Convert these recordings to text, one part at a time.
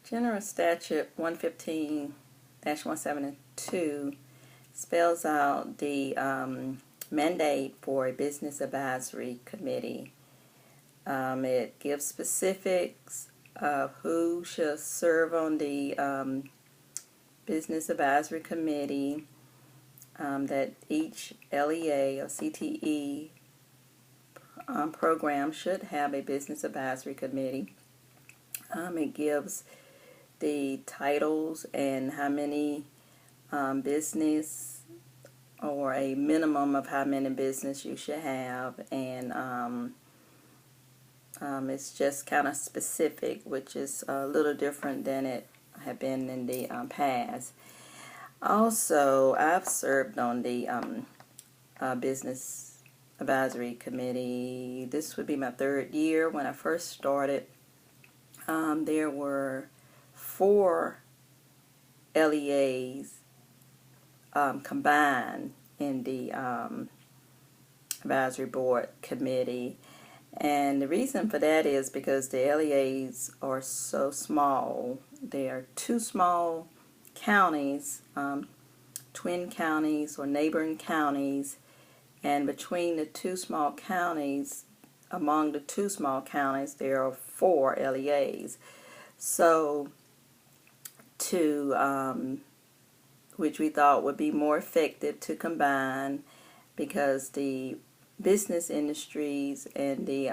General Statute 115-172 spells out the mandate for a business advisory committee. It gives specifics of who shall serve on the business advisory committee, that each LEA or CTE program should have a business advisory committee. It gives the titles and how many business, or a minimum of how many business you should have, and it's just kind of specific, which is a little different than it had been in the past. Also, I've served on the business advisory committee. This would be my third year. When I first started, there were 4 LEAs combined in the advisory board committee, and the reason for that is because the LEAs are so small. They are 2 small counties, twin counties or neighboring counties, and between the 2 small counties, among the 2 small counties, there are 4 LEAs. So which we thought would be more effective to combine, because the business industries and the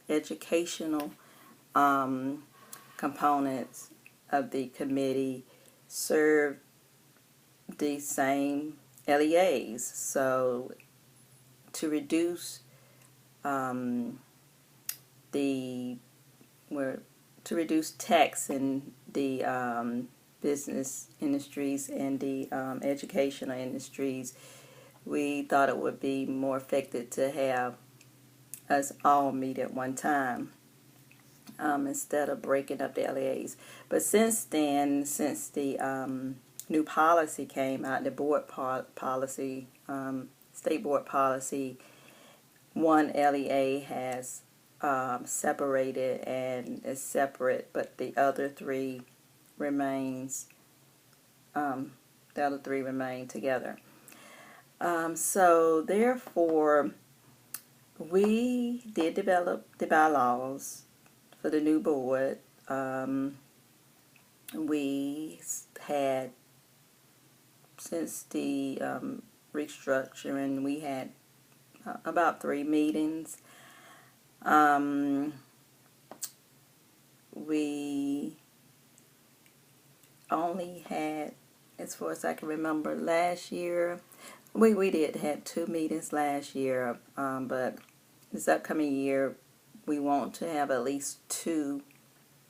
educational components of the committee serve the same LEAs. So to reduce tax in the business industries and the educational industries, we thought it would be more effective to have us all meet at one time, instead of breaking up the LEAs. But since then, since the new policy came out, the board policy, state board policy, 1 LEA has separated and is separate, but the other 3 remain together. So therefore, we did develop the bylaws for the new board. We had, since the restructuring, we had about 3 meetings. We only had, as far as I can remember, last year, we did have 2 meetings last year, but this upcoming year we want to have at least 2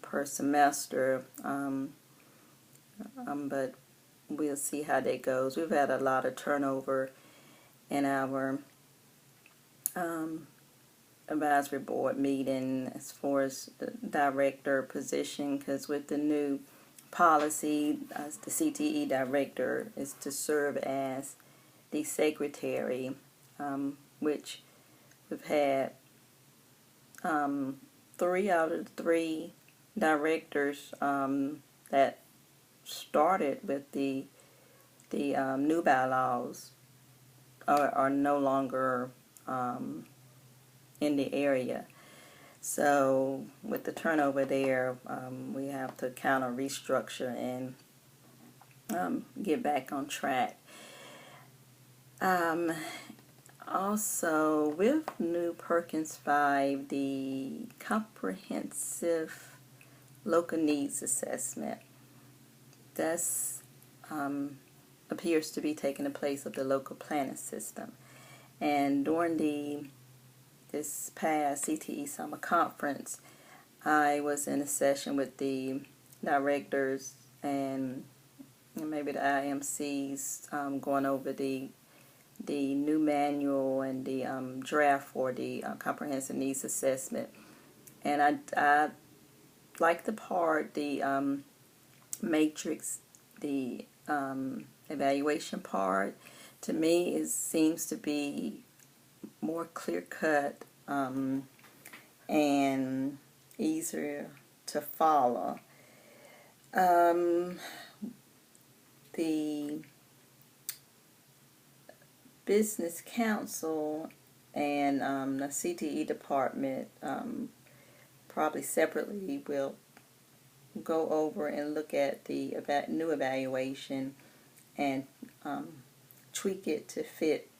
per semester, but we'll see how that goes. We've had a lot of turnover in our advisory board meeting as far as the director position, because with the new policy, the CTE director is to serve as the secretary, which we've had 3 out of the 3 directors that started with the new bylaws are no longer in the area. So with the turnover there, we have to kind of restructure and get back on track. Also, with New Perkins 5, the comprehensive local needs assessment, that's appears to be taking the place of the local planning system. And during this past CTE summer conference, I was in a session with the directors and maybe the IMCs, going over the new manual and the draft for the comprehensive needs assessment. And I like the part, the matrix, the evaluation part. To me, it seems to be more clear-cut and easier to follow. Um, the Business Council and the CTE department probably separately will go over and look at the new evaluation and tweak it to fit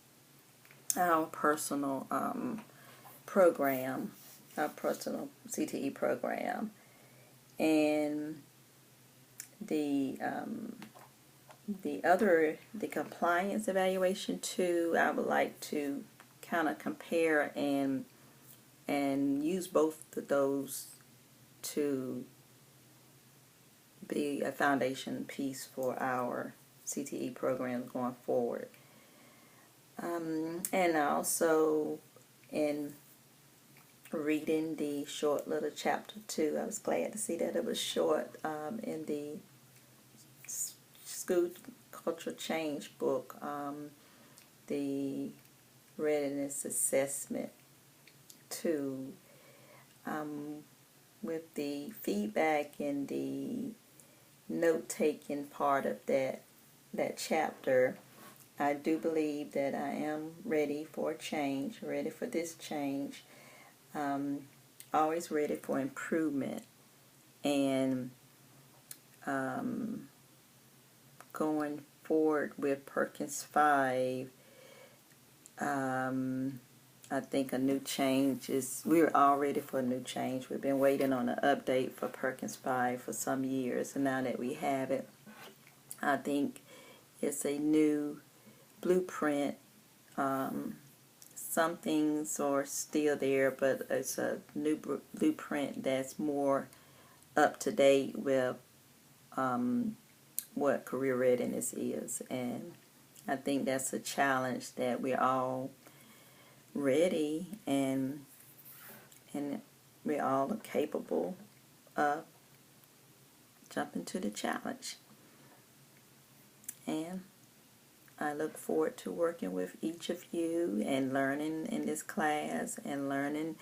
our personal program, our personal CTE program. And the compliance evaluation too, I would like to kind of compare and use both of those to be a foundation piece for our CTE programs going forward. And also in reading the short little chapter 2, I was glad to see that it was short in the School Cultural Change book, the Readiness Assessment 2, with the feedback and the note-taking part of that chapter. I do believe that I am ready for change, ready for this change, always ready for improvement, and going forward with Perkins 5, I think a new change we're all ready for a new change. We've been waiting on an update for Perkins 5 for some years, and now that we have it, I think it's a new blueprint. Some things are still there, but it's a new blueprint that's more up to date with what career readiness is. And I think that's a challenge that we're all ready and we're all capable of jumping to the challenge. And I look forward to working with each of you and learning in this class and learning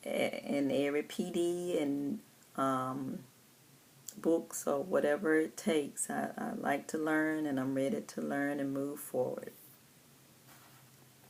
in every PD and books or whatever it takes. I like to learn, and I'm ready to learn and move forward.